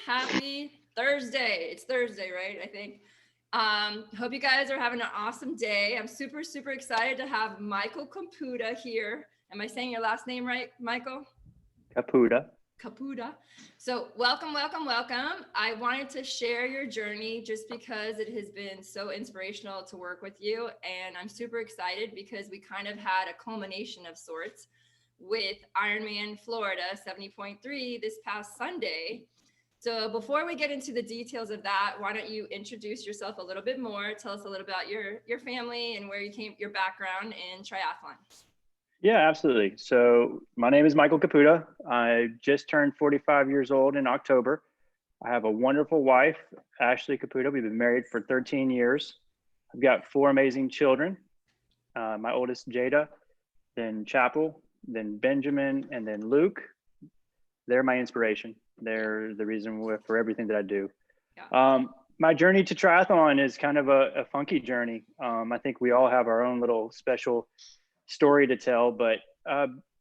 Happy Thursday. It's Thursday, right? I think. Hope you guys are having an awesome day. I'm super excited to have Michael Caputa here. Am I saying your last name right, Michael? Caputa. Caputa. So welcome. I wanted to share your journey just because it has been so inspirational to work with you. And I'm super excited because we kind of had a culmination of sorts with Ironman Florida 70.3 this past Sunday. So before we get into the details of that, why don't you introduce yourself a little bit more? Tell us a little about your family and where you came, your background in triathlon. Yeah, absolutely. So my name is Michael Caputa. I just turned 45 years old in October. I have a wonderful wife, Ashley Caputa. We've been married for 13 years. I've got four amazing children. My oldest, Jada, then Chapel, then Benjamin, and then Luke. They're my inspiration. They're the reason for everything that I do. Yeah. My journey to triathlon is kind of a funky journey. I think we all have our own little special story to tell, but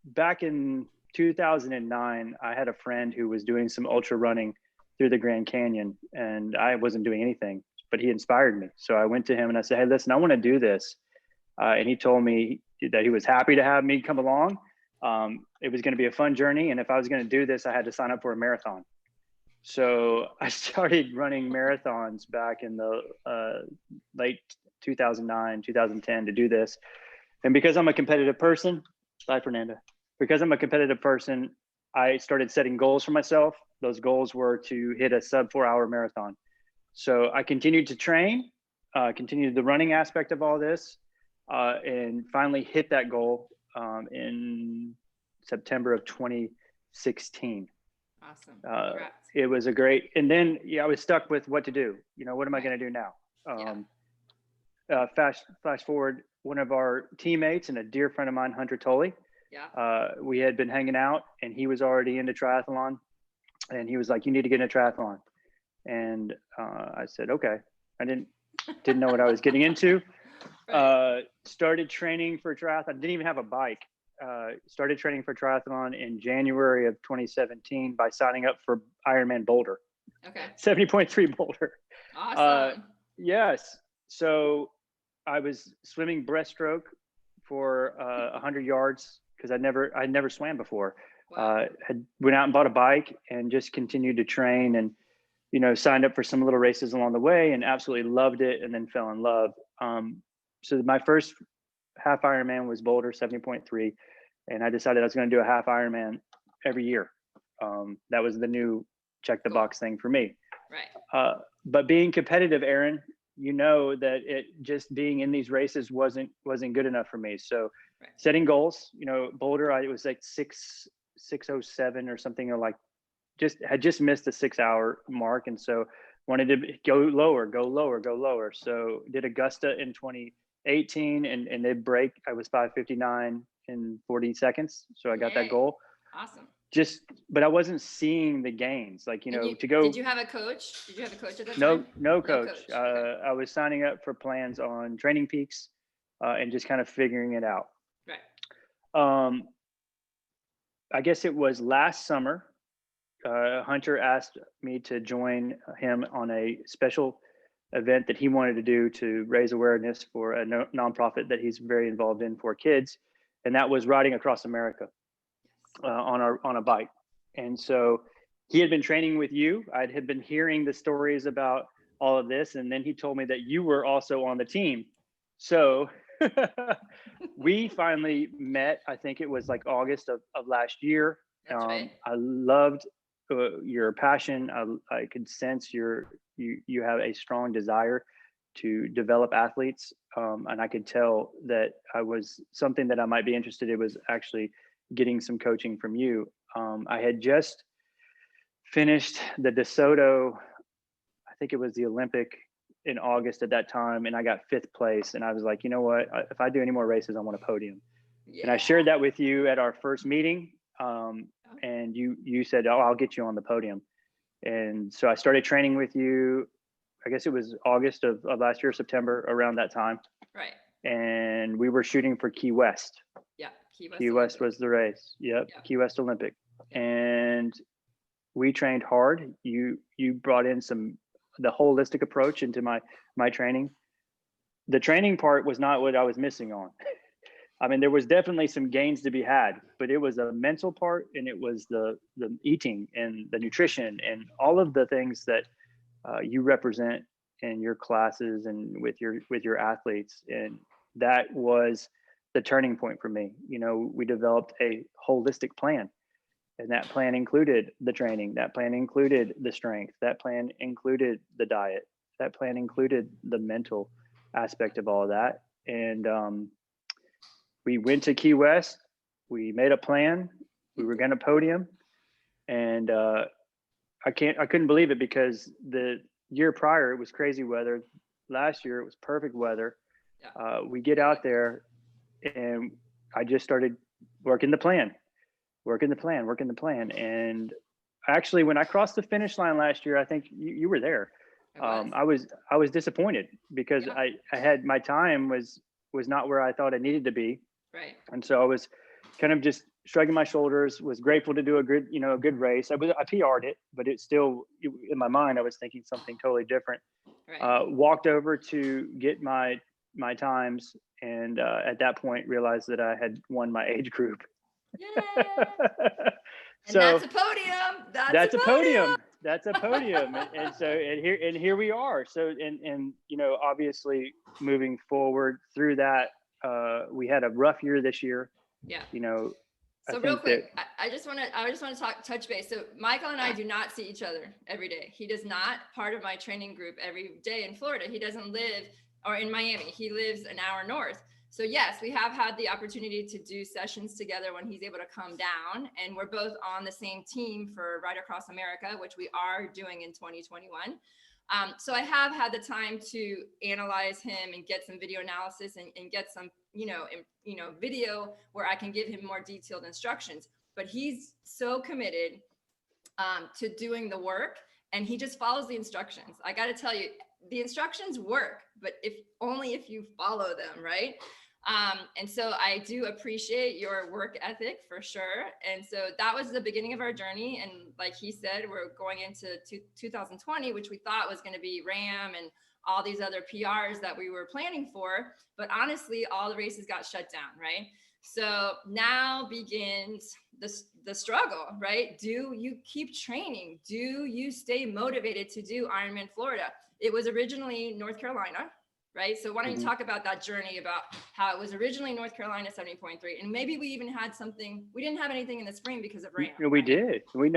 back in 2009, I had a friend who was doing some ultra running through the Grand Canyon, and I wasn't doing anything, but he inspired me. So I went to him and I said, "Hey, listen, I want to do this." And he told me that he was happy to have me come along. It was going to be a fun journey, and if I was going to do this, I had to sign up for a marathon. So I started running marathons back in the late 2009, 2010 to do this. And because I'm a competitive person, bye, Fernanda. Because I'm a competitive person, I started setting goals for myself. Those goals were to hit a sub 4 hour marathon. So I continued to train, continued the running aspect of all this, and finally hit that goal in September of 2016. Awesome. It was a great, and then I was stuck with what to do. What am I going to do now? Flash forward, one of our teammates and a dear friend of mine, Hunter Tully. Yeah. We had been hanging out, and he was already into triathlon, and he was like, "You need to get into triathlon." And I said, "Okay." I didn't know what I was getting into. Right. Started training for triathlon. Didn't even have a bike. Started training for triathlon in January of 2017 by signing up for Ironman Boulder. Okay. 70.3 Boulder. Awesome. Yes. So I was swimming breaststroke for 100 yards because I'd never swam before. Wow. Had went out and bought a bike and just continued to train and signed up for some little races along the way and absolutely loved it and then fell in love. So my first half Ironman was Boulder 70.3, and I decided I was going to do a half Ironman every year. That was the new check the box thing for me. Right. But being competitive, Erinne, that it just being in these races wasn't good enough for me. So right. Setting goals, Boulder, it was like 6:07 or something, or like had just missed the 6 hour mark. And so wanted to go lower. So did Augusta in 2018 and they break. I was 5:59 in 40 seconds. So I got that goal. Awesome. But I wasn't seeing the gains, like, to go. Did you have a coach? Did you have a coach at that time? No coach. Okay. I was signing up for plans on Training Peaks and just kind of figuring it out. Right. I guess it was last summer. Hunter asked me to join him on a special event that he wanted to do to raise awareness for a nonprofit that he's very involved in for kids. And that was riding across America on a bike. And so he had been training with you. I had been hearing the stories about all of this. And then he told me that you were also on the team. So we finally met. I think it was like August of last year. That's right. I loved your passion. I could sense you have a strong desire to develop athletes. And I could tell that I was something that I might be interested in was actually getting some coaching from you. I had just finished the DeSoto, I think it was the Olympic in August at that time, and I got 5th place. And I was like, you know what? If I do any more races, I want a podium. Yeah. And I shared that with you at our first meeting. And you said, "Oh, I'll get you on the podium." And so I started training with you. I guess it was August of last year, September, around that time. Right. And we were shooting for Key West. Yeah. Key West was the race. Yep. Yeah. Key West Olympic. Yeah. And We trained hard. You brought in the holistic approach into my training. The training part was not what I was missing on. I mean, there was definitely some gains to be had, but it was a mental part, and it was the eating and the nutrition and all of the things that you represent in your classes and with your athletes. And that was the turning point for me. You know, we developed a holistic plan, and that plan included the training. That plan included the strength. That plan included the diet. That plan included the mental aspect of all of that. And we went to Key West. We made a plan. We were going to podium, and I couldn't believe it, because the year prior it was crazy weather. Last year it was perfect weather. Yeah. We get out there, and I just started working the plan. And actually, when I crossed the finish line last year, I think you were there. I was disappointed, because I had, my time was not where I thought it needed to be. Right. And so I was kind of just shrugging my shoulders, was grateful to do a good race. I PR'd it, but it's still, in my mind, I was thinking something totally different. Right. Walked over to get my times, and at that point realized that I had won my age group. Yeah. So and that's a podium. That's a podium. That's a podium. and here we are. So, and obviously moving forward through that, we had a rough year this year. Yeah. So real quick, I just want to touch base. So Michael and I do not see each other every day. He does not part of my training group every day in Florida. He doesn't live, or in Miami. He lives an hour north. So yes, we have had the opportunity to do sessions together when he's able to come down, and we're both on the same team for Ride Across America, which we are doing in 2021. So I have had the time to analyze him and get some video analysis and get some, video where I can give him more detailed instructions. But he's so committed to doing the work, and he just follows the instructions. I got to tell you, the instructions work, but only if you follow them, right? And so I do appreciate your work ethic for sure. And so that was the beginning of our journey. And like he said, we're going into 2020, which we thought was going to be RAM and all these other PRs that we were planning for. But honestly, all the races got shut down, right? So now begins the struggle, right? Do you keep training? Do you stay motivated to do Ironman Florida? It was originally North Carolina, right? So why don't you talk about that journey, about how it was originally North Carolina 70.3, and maybe we even had something, we didn't have anything in the spring because of rain. We did. We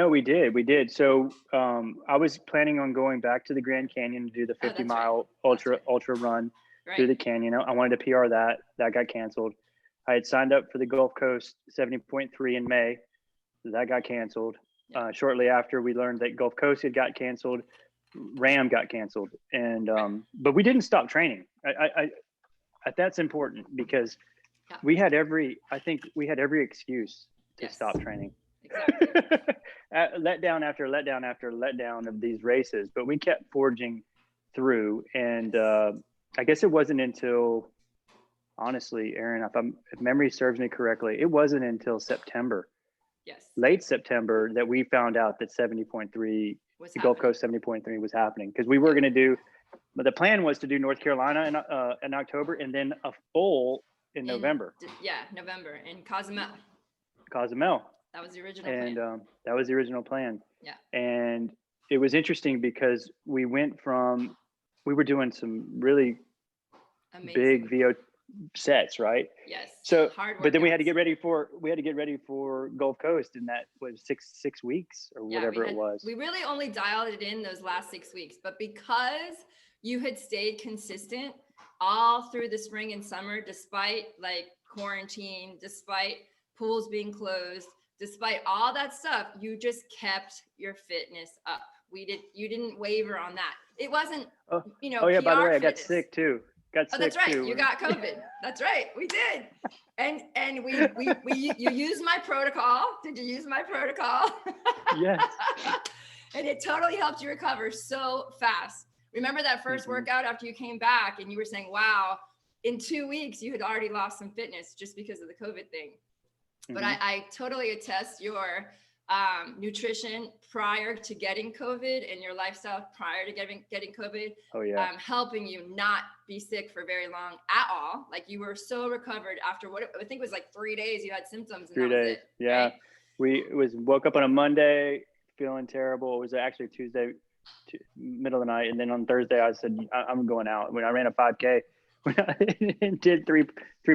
did. So I was planning on going back to the Grand Canyon to do the 50-mile ultra run through the canyon. I wanted to PR that. That got canceled. I had signed up for the Gulf Coast 70.3 in May. That got canceled. Shortly after, we learned that Gulf Coast had got canceled. RAM got canceled, and but we didn't stop training. I that's important, because we had every excuse to stop training. Exactly. Letdown after letdown after letdown of these races, but we kept forging through. And I guess it wasn't until, honestly, Erinne, if memory serves me correctly, it wasn't until September, late September, that we found out that 70.3, the Gulf Coast 70.3 was happening, because we were going to do, but the plan was to do North Carolina in October, and then a full in November. November in Cozumel. That was the original plan. And that was the original plan. Yeah. And it was interesting, because we were doing some really big VO sets, right? Yes. So, but then we had to get ready for Gulf Coast, and that was six weeks or whatever it was. We really only dialed it in those last 6 weeks, but because you had stayed consistent all through the spring and summer, despite like quarantine, despite pools being closed, despite all that stuff, you just kept your fitness up. You didn't waver on that. It wasn't, Oh yeah, PR by the way, fitness. I got sick too. That's right. You got COVID. That's right. We did. And you used my protocol. Did you use my protocol? Yes. And it totally helped you recover so fast. Remember that first workout after you came back, and you were saying, wow, in 2 weeks, you had already lost some fitness just because of the COVID thing. But I totally attest your nutrition prior to getting COVID and your lifestyle prior to getting COVID, Oh yeah. Helping you not be sick for very long at all. Like you were so recovered after what I think it was like 3 days you had symptoms and 3 that was days. it. Yeah. Right? Woke up on a Monday feeling terrible. It was actually Tuesday, middle of the night. And then on Thursday, I said, I'm going out. When I ran a 5K, when I did three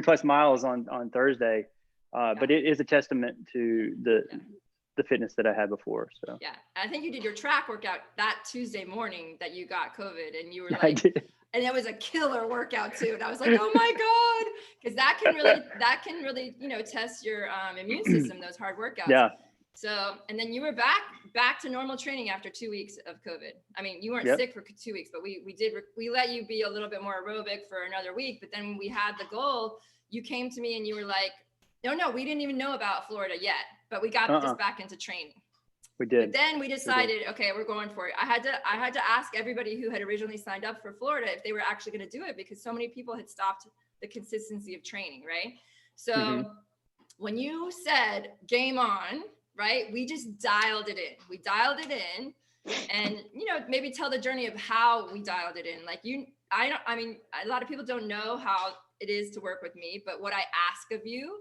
plus miles on Thursday. But it is a testament to the fitness that I had before. So yeah, I think you did your track workout that Tuesday morning that you got COVID, and you were like, I did. And it was a killer workout too. And I was like, oh my God, because that can really, test your immune system, those hard workouts. Yeah. So, and then you were back to normal training after 2 weeks of COVID. I mean, you weren't sick for 2 weeks, but we let you be a little bit more aerobic for another week. But then when we had the goal, you came to me and you were like, no, we didn't even know about Florida yet, but we got this back into training. We did. But then we decided, okay, we're going for it. I had to ask everybody who had originally signed up for Florida if they were actually going to do it, because so many people had stopped the consistency of training, right? So when you said game on, right, we just dialed it in. We dialed it in, and maybe tell the journey of how we dialed it in. Like a lot of people don't know how it is to work with me, but what I ask of you,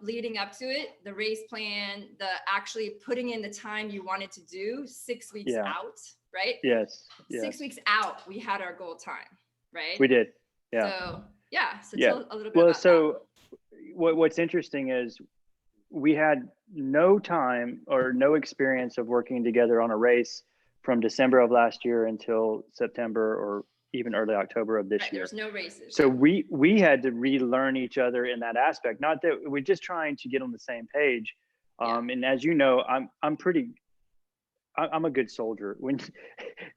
leading up to it, the race plan, the actually putting in the time you wanted to do 6 weeks out, right? Yes. 6 weeks out, we had our goal time, right? We did. Yeah. So tell a little bit about that. What's interesting is we had no time or no experience of working together on a race from December of last year until September or even early October of this year. There's no races. So we had to relearn each other in that aspect. Not that we're just trying to get on the same page. And as you know, I'm a good soldier.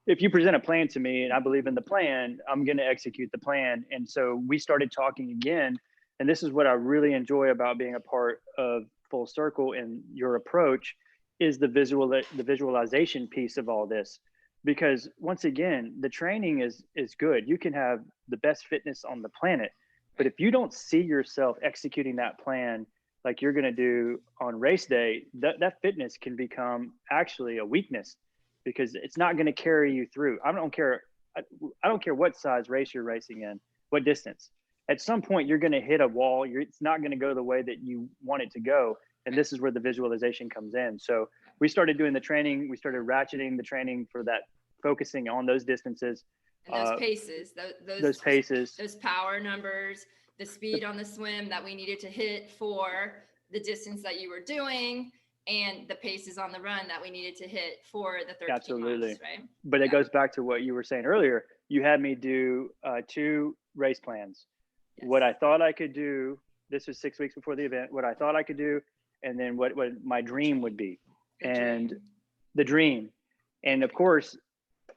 If you present a plan to me and I believe in the plan, I'm going to execute the plan. And so we started talking again. And this is what I really enjoy about being a part of Full Circle, and your approach is the visualization piece of all this. Because once again, the training is good. You can have the best fitness on the planet, but if you don't see yourself executing that plan like you're going to do on race day, that fitness can become actually a weakness, because it's not going to carry you through. I don't care what size race you're racing in, what distance. At some point, you're going to hit a wall. It's not going to go the way that you want it to go. And this is where the visualization comes in. So we started doing the training. We started ratcheting the training for that, focusing on those distances. And those paces, those paces, those power numbers, the speed on the swim that we needed to hit for the distance that you were doing, and the paces on the run that we needed to hit for the 13 Absolutely. months, right? But it goes back to what you were saying earlier. You had me do 2 race plans. Yes. What I thought I could do, this was 6 weeks before the event, what I thought I could do, and then what my dream would be. The dream. And of course,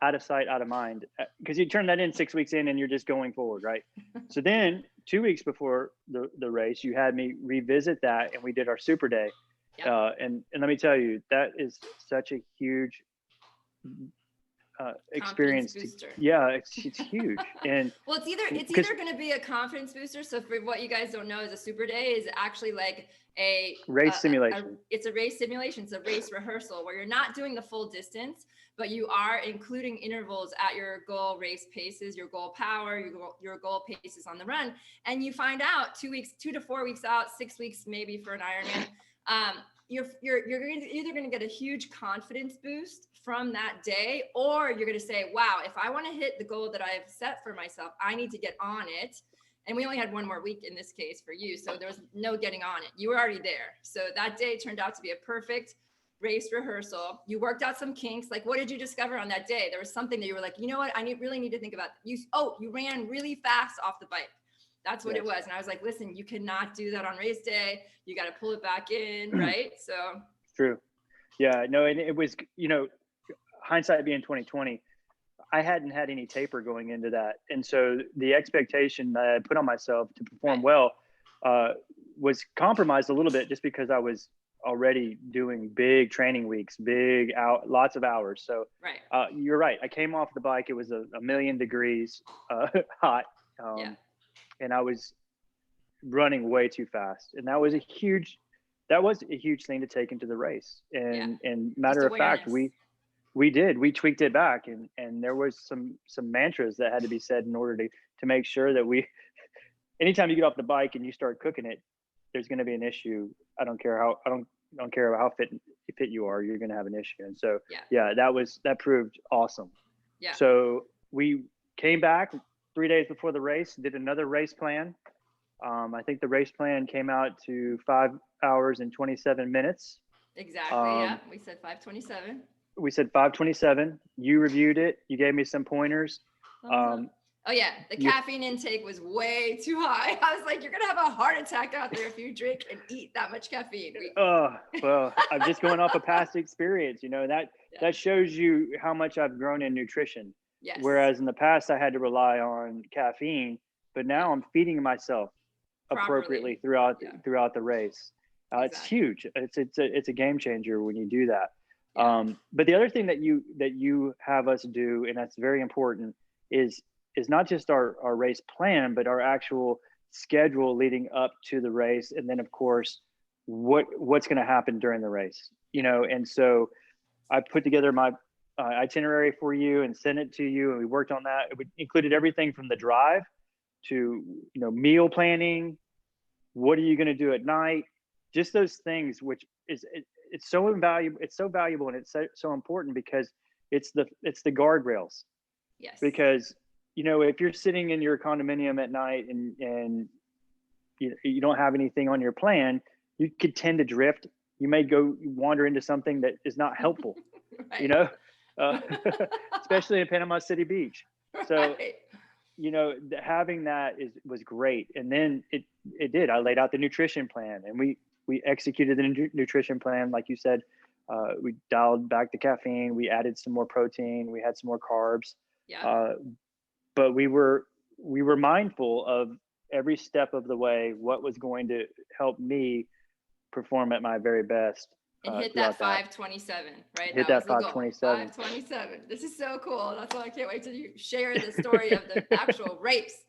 out of sight, out of mind, because you turn that in 6 weeks in and you're just going forward, right? So then 2 weeks before the race, you had me revisit that, and we did our super day. Yep. And let me tell you, that is such a huge experience. It's huge. And well, it's either going to be a confidence booster. So for what you guys don't know, is a super day is actually like a race simulation. It's a race simulation. It's a race rehearsal where you're not doing the full distance, but you are including intervals at your goal race paces, your goal power, your goal paces on the run. And you find out 2 to 4 weeks out, 6 weeks, maybe for an Ironman, you're either going to get a huge confidence boost from that day, or you're going to say, wow, if I want to hit the goal that I've set for myself, I need to get on it. And we only had 1 more week in this case for you. So there was no getting on it. You were already there. So that day turned out to be a perfect race rehearsal. You worked out some kinks. Like, what did you discover on that day? There was something that you were like, you know what? I really need to think about. You ran really fast off the bike. That's what it was. And I was like, listen, you cannot do that on race day. You got to pull it back in. Right. So true. Yeah, no. And it was, hindsight being 2020, I hadn't had any taper going into that. And so the expectation that I put on myself to perform well was compromised a little bit, just because I was already doing big training weeks, lots of hours. So you're right. I came off the bike. It was a million degrees hot. And I was running way too fast. And that was that was a huge thing to take into the race. And Just matter of fact, awareness. we tweaked it back, and there was some mantras that had to be said in order to make sure that anytime you get off the bike and you start cooking it, there's going to be an issue. I don't care how fit you are, you're going to have an issue. And so that proved awesome. Yeah. So we came back 3 days before the race, did another race plan. I think the race plan came out to 5 hours and 27 minutes. Exactly. Yeah. We said 5:27. We said 5:27. You reviewed it. You gave me some pointers. Oh yeah, the caffeine intake was way too high. I was like, you're gonna have a heart attack out there if you drink and eat that much caffeine. Well, I'm just going off a past experience. That shows you how much I've grown in nutrition. Yes. Whereas in the past I had to rely on caffeine, but now I'm feeding myself appropriately throughout the race. Exactly. It's huge. It's a game changer when you do that. But the other thing that you have us do, and that's very important, is not just our race plan, but our actual schedule leading up to the race. And then of course, what's going to happen during the race, And so I put together my itinerary for you and sent it to you. And we worked on that. It included everything from the drive to, meal planning. What are you going to do at night? Just those things, which it's so invaluable. It's so valuable. And it's so important because it's the guardrails. Yes. Because, if you're sitting in your condominium at night and you don't have anything on your plan, you could tend to drift. You may go wander into something that is not helpful, especially in Panama City Beach. So, having that was great. And then it did. I laid out the nutrition plan, and we executed the nutrition plan. Like you said, we dialed back the caffeine. We added some more protein. We had some more carbs. Yeah. But we were mindful of every step of the way, what was going to help me perform at my very best. And hit that 5:27, right? Hit that 5:27. 5:27. This is so cool. That's why I can't wait to share the story of the actual race.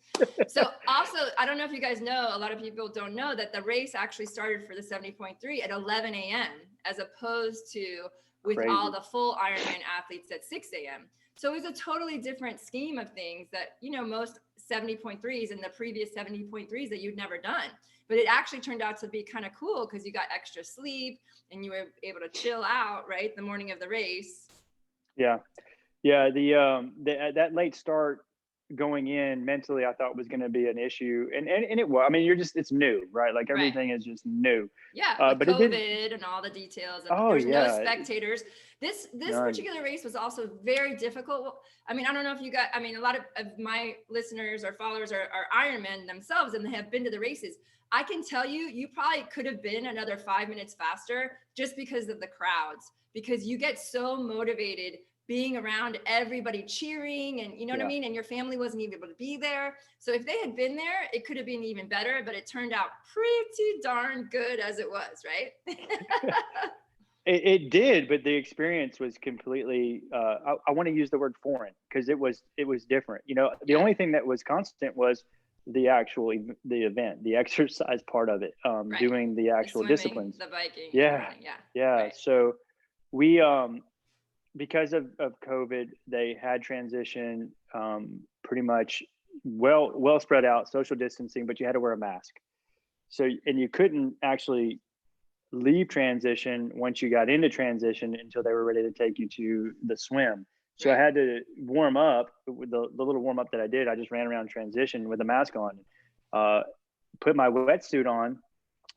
So also, I don't know if you guys know, a lot of people don't know that the race actually started for the 70.3 at 11 a.m. as opposed to with all the full Ironman athletes at 6 a.m. So it was a totally different scheme of things that, most 70.3s and the previous 70.3s that you'd never done. But it actually turned out to be kind of cool because you got extra sleep and you were able to chill out, right? The morning of the race. Yeah. Yeah. That late start going in mentally, I thought was going to be an issue. And it was, it's new, right? Like everything is just new. Yeah. But COVID and all the details. There's no spectators. This particular race was also very difficult. I don't know if you got, a lot of my listeners or followers are Ironmen themselves and they have been to the races. I can tell you, you probably could have been another 5 minutes faster just because of the crowds, because you get so motivated being around everybody cheering and what I mean? And your family wasn't even able to be there. So if they had been there, it could have been even better, but it turned out pretty darn good as it was, right? It did, but the experience was completely, I want to use the word foreign because it was different. The only thing that was constant was the event, the exercise part of it, doing the actual disciplines, the biking. Yeah. Right. So we, because of COVID, they had transition pretty much well spread out, social distancing, but you had to wear a mask. So, and you couldn't actually leave transition once you got into transition until they were ready to take you to the swim. So I had to warm up with the little warm up that I did. I just ran around transition with a mask on, put my wetsuit on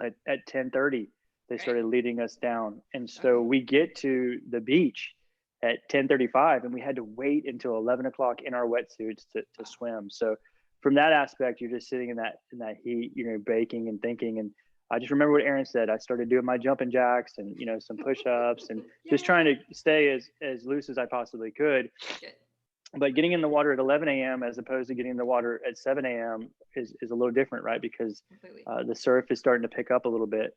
at 10:30. They started leading us down. And so we get to the beach at 10:35 and we had to wait until 11 o'clock in our wetsuits to swim. So from that aspect, you're just sitting in that heat, baking and thinking. And I just remember what Erinne said. I started doing my jumping jacks and, some push-ups and just trying to stay as loose as I possibly could. But getting in the water at 11 a.m. as opposed to getting in the water at 7 a.m. is a little different, right? Because the surf is starting to pick up a little bit.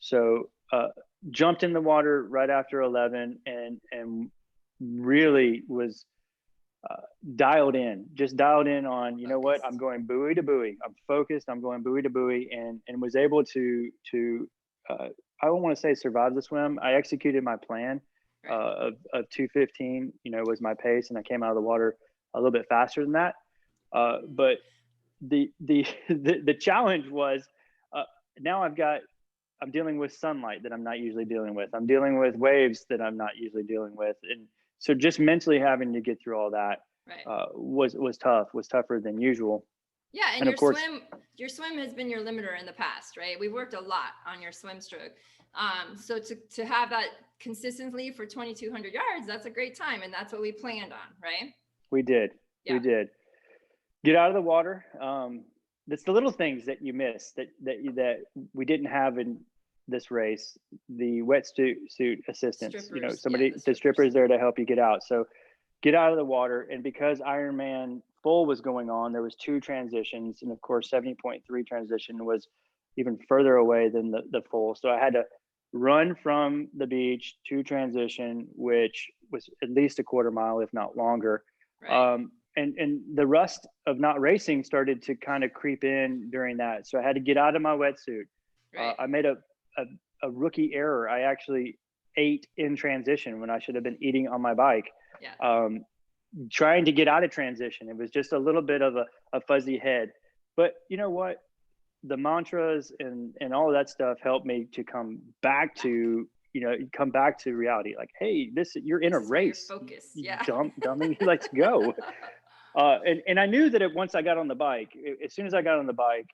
So jumped in the water right after 11 and really was dialed in on, what, I'm going buoy to buoy. I'm focused. I'm going buoy to buoy and was able to I don't want to say survived the swim. I executed my plan Right. of 2:15, was my pace, and I came out of the water a little bit faster than that. But the challenge was, now I'm dealing with sunlight that I'm not usually dealing with. I'm dealing with waves that I'm not usually dealing with, and so just mentally having to get through all that Right. was tough. Was tougher than usual. Yeah, and And of course, your swim has been your limiter in the past, right? We worked a lot on your swim stroke. So to have that consistently for 2,200 yards, that's a great time, and that's what we planned on, right? we did. Yeah. We did. Get out of the water. It's the little things that you miss that we didn't have in this race. The wetsuit assistance, Strippers, somebody, the the stripper is strippers. there to help you get out. So get out of the water. And because Ironman full was going on, there was 2 transitions. And of course, 70.3 transition was even further away than the full. So I had to run from the beach to transition, which was at least a quarter mile, if not longer. Right. And the rust of not racing started to kind of creep in during that. So I had to get out of my wetsuit. Right. I made a rookie error. I actually ate in transition when I should have been eating on my bike. Yeah. Trying to get out of transition. It was just a little bit of a fuzzy head. But you know what? The mantras and all of that stuff helped me to come back to reality. Like, hey, you're in a race. Focus. You Yeah. dummy, let's go. And I knew that once I got on the bike, as soon as I got on the bike,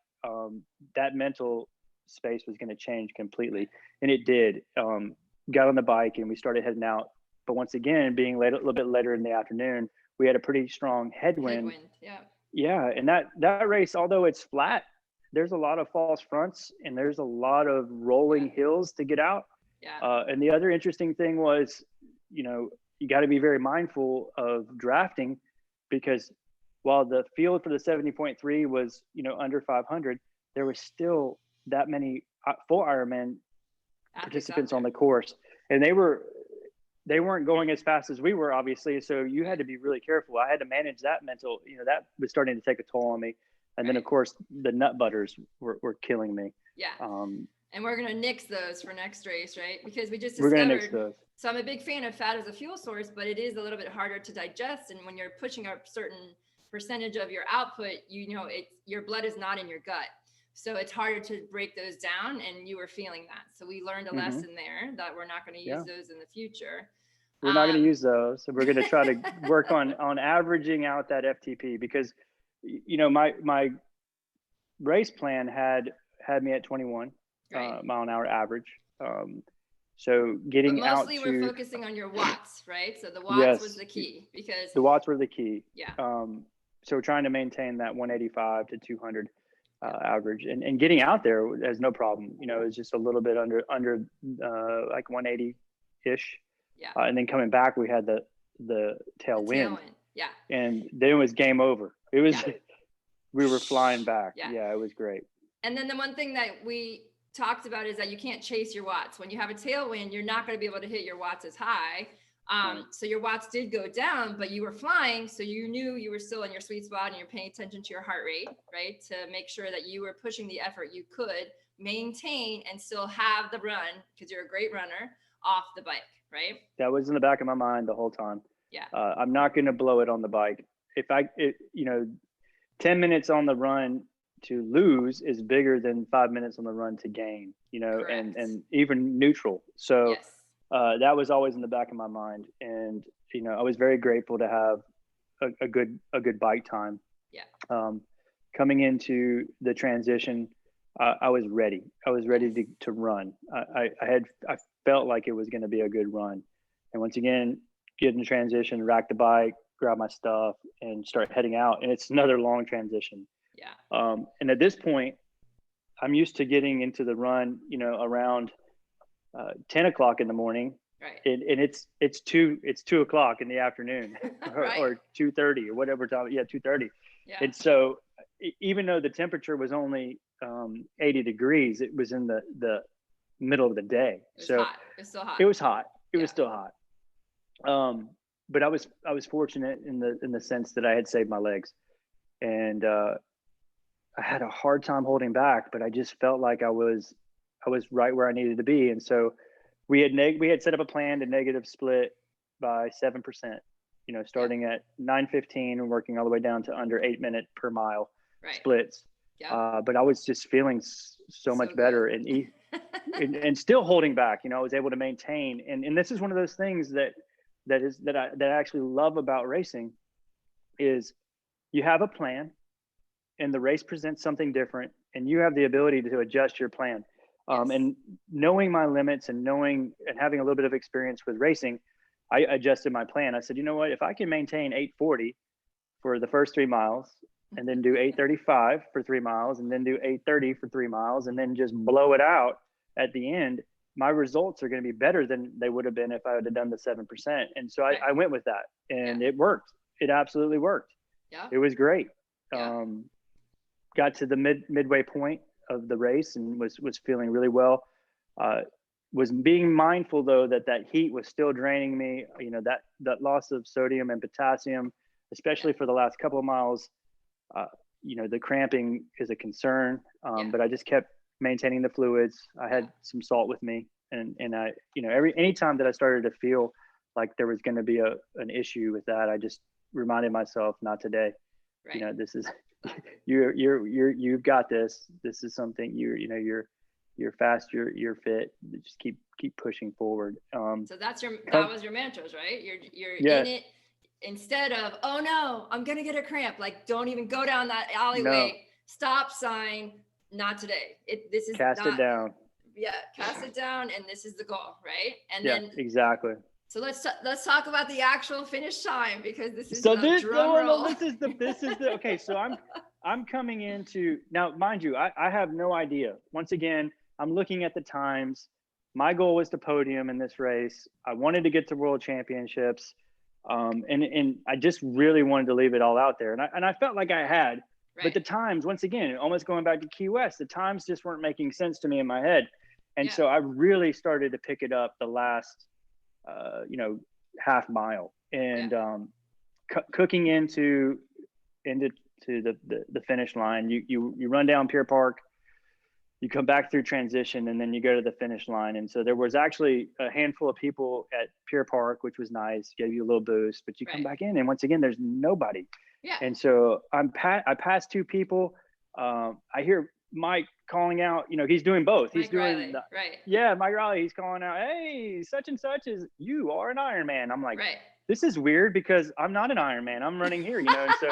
that mental space was going to change completely, and it did. Got on the bike and we started heading out, but once again, being late, a little bit later in the afternoon, we had a pretty strong headwind. Yeah. Yeah, and that race, although it's flat, there's a lot of false fronts and there's a lot of rolling hills to get out. Yeah. And the other interesting thing was, you got to be very mindful of drafting, because while the field for the 70.3 was, under 500, there was still that many full Ironman participants on the course, and they weren't going as fast as we were, obviously. So you had to be really careful. I had to manage that mental, that was starting to take a toll on me. And then of course the nut butters were killing me. Yeah. And we're going to nix those for next race, right? Because we just We're going to discovered, nix those. So I'm a big fan of fat as a fuel source, but it is a little bit harder to digest. And when you're pushing a certain percentage of your output, your blood is not in your gut. So it's harder to break those down, and you were feeling that. So we learned a lesson there that we're not going to use those in the future. We're not going to use those. So we're going to try to work on averaging out that FTP, because, my race plan had me at 21 mile an hour average. So getting but mostly out to, we're focusing on your watts, right? So the watts was the key, because the watts were the key. Yeah. So we're trying to maintain that 185 to 200 average, and getting out there has no problem. It's just a little bit under like 180 ish. Yeah. And then coming back, we had the tailwind. Yeah. And then it was game over. It was, we were flying back. Yeah, it was great. And then the one thing that we talked about is that you can't chase your watts. When you have a tailwind, you're not going to be able to hit your watts as high. So your watts did go down, but you were flying. So you knew you were still in your sweet spot, and you're paying attention to your heart rate, right? To make sure that you were pushing the effort you could maintain and still have the run, because you're a great runner, off the bike, right? That was in the back of my mind the whole time. Yeah. I'm not going to blow it on the bike. 10 minutes on the run to lose is bigger than 5 minutes on the run to gain, and even neutral. So that was always in the back of my mind. And, I was very grateful to have a good bike time. Yeah. Coming into the transition, I was ready. I was ready to run. I felt like it was going to be a good run. And once again, get in transition, rack the bike, grab my stuff, and start heading out. And it's another long transition. Yeah. And at this point, I'm used to getting into the run, around 10 o'clock in the morning. Right. And it's 2 o'clock in the afternoon, or 2:30 or whatever time. Yeah, 2:30. Yeah. And so even though the temperature was only 80 degrees, it was in the middle of the day. It was hot. It was still hot. It was hot. It was still hot. But I was fortunate in the sense that I had saved my legs, and I had a hard time holding back, but I just felt like I was I was right where I needed to be. And so we had set up a plan to negative split by 7%, starting at 9:15 and working all the way down to under 8 minute per mile splits. Yeah. But I was just feeling so much better and still holding back. I was able to maintain. And this is one of those things that I actually love about racing is you have a plan and the race presents something different and you have the ability to adjust your plan. And knowing my limits and having a little bit of experience with racing, I adjusted my plan. I said, you know what, if I can maintain 8:40 for the first 3 miles and then do 8:35 for 3 miles and then do 8:30 for 3 miles and then just blow it out at the end, my results are going to be better than they would have been if I would have done the 7%. And so I went with that and it worked. It absolutely worked. Yeah. It was great. Yeah. Got to the midway point of the race and was feeling really well. Was being mindful though that heat was still draining me. That loss of sodium and potassium, especially for the last couple of miles. The cramping is a concern, but I just kept maintaining the fluids. I had some salt with me, and I, anytime that I started to feel like there was going to be an issue with that, I just reminded myself, not today. Right. This is you've got this. This is something you're fast, you're fit. Just keep pushing forward. So that was your mantras, right? You're in it. Instead of, oh no, I'm gonna get a cramp. Like, don't even go down that alleyway. No. Stop sign. Not today. This is cast it down. Yeah, cast it down, and this is the goal, right? And then exactly. So let's talk about the actual finish time, because this is drum roll. This is the okay. So I'm coming into now, mind you, I have no idea. Once again, I'm looking at the times. My goal was to podium in this race. I wanted to get to world championships. And I just really wanted to leave it all out there. And I felt like I had, but the times, once again, almost going back to Key West, the times just weren't making sense to me in my head. And so I really started to pick it up the last, half mile and cooking into the finish line. You run down Pier Park, you come back through transition, and then you go to the finish line. And so there was actually a handful of people at Pier Park, which was nice, gave you a little boost, but you come back in and once again, there's nobody. Yeah. And so I passed 2 people. I hear Mike calling out, he's doing both. He's doing Mike Riley. He's calling out, hey, such and such you are an Ironman. I'm like, this is weird because I'm not an Ironman. I'm running here, And so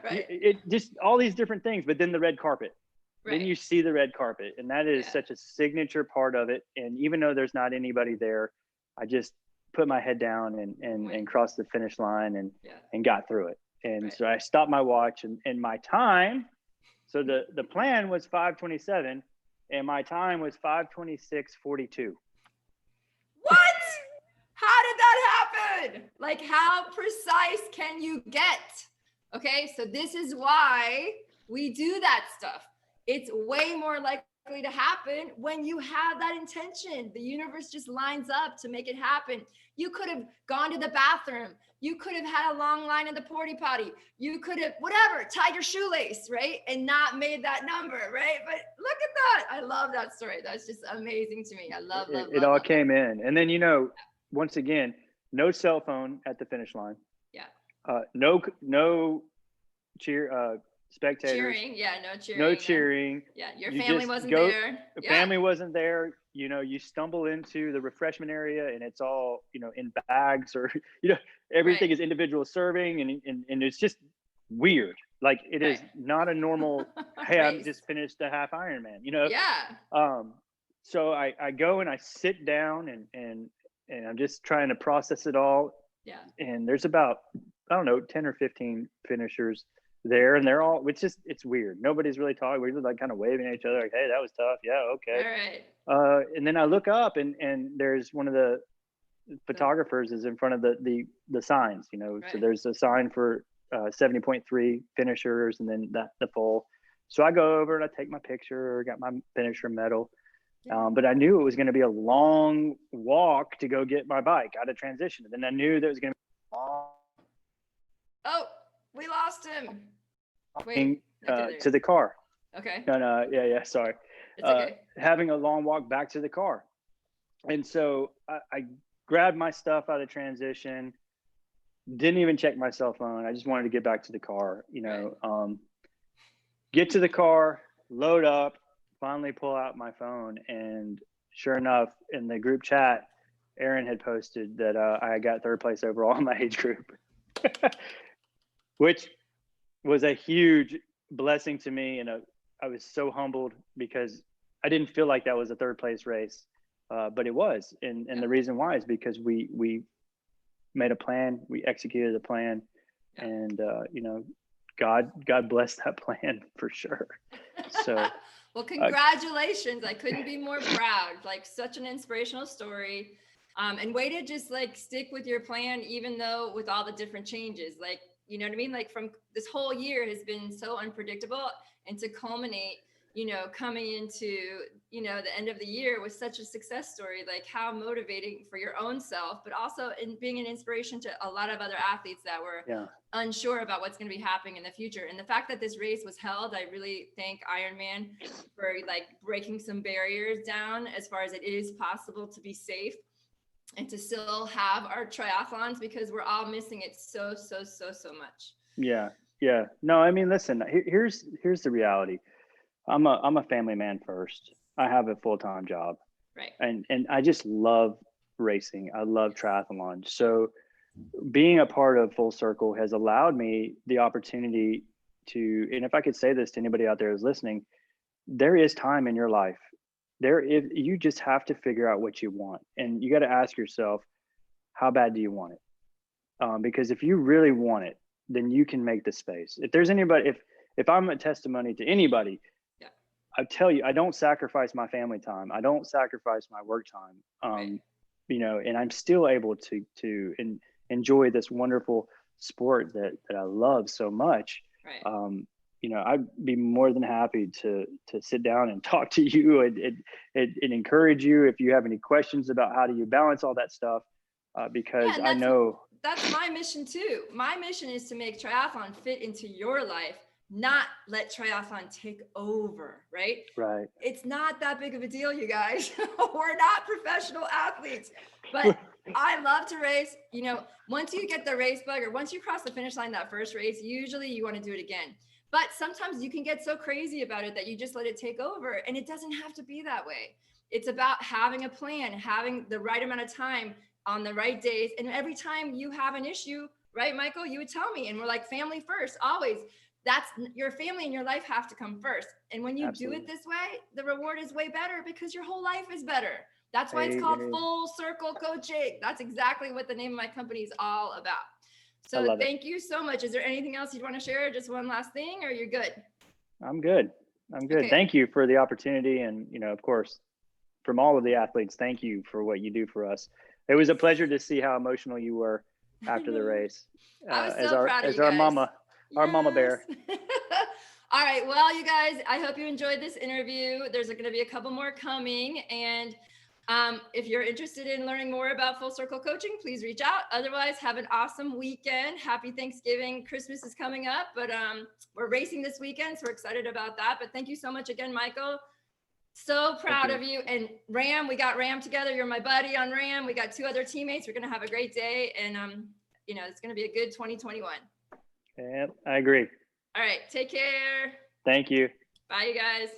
it just all these different things, but then the red carpet. Then you see the red carpet, and that is such a signature part of it. And even though there's not anybody there, I just put my head down and crossed the finish line and got through it. And so I stopped my watch and my time. So the plan was 5:27 and my time was 5:26:42. What? How did that happen? Like, how precise can you get? Okay, so this is why we do that stuff. It's way more likely to happen when you have that intention. The universe just lines up to make it happen. You could have gone to the bathroom. You could have had a long line in the porta potty. You could have, tied your shoelace, right? And not made that number, right? But look at that. I love that story. That's just amazing to me. I love it all came in. And then, once again, no cell phone at the finish line. Yeah. No cheer, spectators. Cheering. Yeah, no cheering. No cheering. Yeah, your family wasn't there. Family wasn't there. You stumble into the refreshment area and it's all, in bags or, everything is individual serving and it's just weird. Like it is not a normal, hey, I just finished a half Ironman, Yeah. So I go and I sit down and I'm just trying to process it all. Yeah. And there's about, 10 or 15 finishers there, and they're all, it's weird. Nobody's really talking. We're just like kind of waving at each other, like, hey, that was tough. Yeah, okay. All right. And then I look up and there's one of the photographers is in front of the signs, so there's a sign for 70.3 finishers and then the full. So I go over and I take my picture, got my finisher medal. But I knew it was going to be a long walk to go get my bike out of transition. And then I knew that it was going to be long. Oh, we lost him. Wait, to the car. Okay. No, yeah, sorry. It's okay. having a long walk back to the car. And so I grabbed my stuff out of transition, didn't even check my cell phone. I just wanted to get back to the car, get to the car, load up, finally pull out my phone. And sure enough, in the group chat, Erinne had posted that I got third place overall in my age group, which was a huge blessing to me. And I was so humbled because I didn't feel like that was a third place race, but it was. And the reason why is because we made a plan, we executed the plan, and God blessed that plan for sure. So well, congratulations. I couldn't be more proud. Like, such an inspirational story. And way to just like stick with your plan, even though with all the different changes, like, you know what I mean? Like, from this whole year has been so unpredictable, and to culminate, coming into, the end of the year with such a success story, like how motivating for your own self, but also in being an inspiration to a lot of other athletes that were unsure about what's going to be happening in the future. And the fact that this race was held, I really thank Ironman for like breaking some barriers down as far as it is possible to be safe and to still have our triathlons, because we're all missing it so much. Yeah. No, I mean, listen, here's the reality. I'm a family man first. I have a full-time job. Right. And I just love racing. I love triathlon. So being a part of Full Circle has allowed me the opportunity to, and if I could say this to anybody out there who's listening, there is time in your life. You just have to figure out what you want, and you got to ask yourself, how bad do you want it? Because if you really want it, then you can make the space. If there's anybody, if I'm a testimony to anybody, I tell you, I don't sacrifice my family time. I don't sacrifice my work time. And I'm still able to enjoy this wonderful sport that I love so much. Right. I'd be more than happy to sit down and talk to you and encourage you if you have any questions about how do you balance all that stuff, because I know that's my mission too. My mission is to make triathlon fit into your life, not let triathlon take over, right? Right. It's not that big of a deal, you guys. We're not professional athletes, but I love to race. Once you get the race bug, or once you cross the finish line that first race, usually you want to do it again. But sometimes you can get so crazy about it that you just let it take over, and it doesn't have to be that way. It's about having a plan, having the right amount of time on the right days. And every time you have an issue, right, Michael, you would tell me, and we're like, family first, always. That's your family and your life have to come first. And when you Absolutely. do it this way, the reward is way better because your whole life is better. That's why it's called Full Circle Coaching. That's exactly what the name of my company is all about. So thank you so much. Is there anything else you'd want to share? Just one last thing, or you're good? I'm good. Okay. Thank you for the opportunity. And, of course, from all of the athletes, thank you for what you do for us. It was a pleasure to see how emotional you were after the race. I was so proud of you guys. Our mama bear. All right. Well, you guys, I hope you enjoyed this interview. There's going to be a couple more coming. And if you're interested in learning more about Full Circle Coaching, please reach out. Otherwise, have an awesome weekend. Happy Thanksgiving. Christmas is coming up, but we're racing this weekend, so we're excited about that. But thank you so much again, Michael. So proud of you. And Ram, we got Ram together. You're my buddy on Ram. We got 2 other teammates. We're going to have a great day. And, it's going to be a good 2021. Yeah, I agree. All right. Take care. Thank you. Bye, you guys.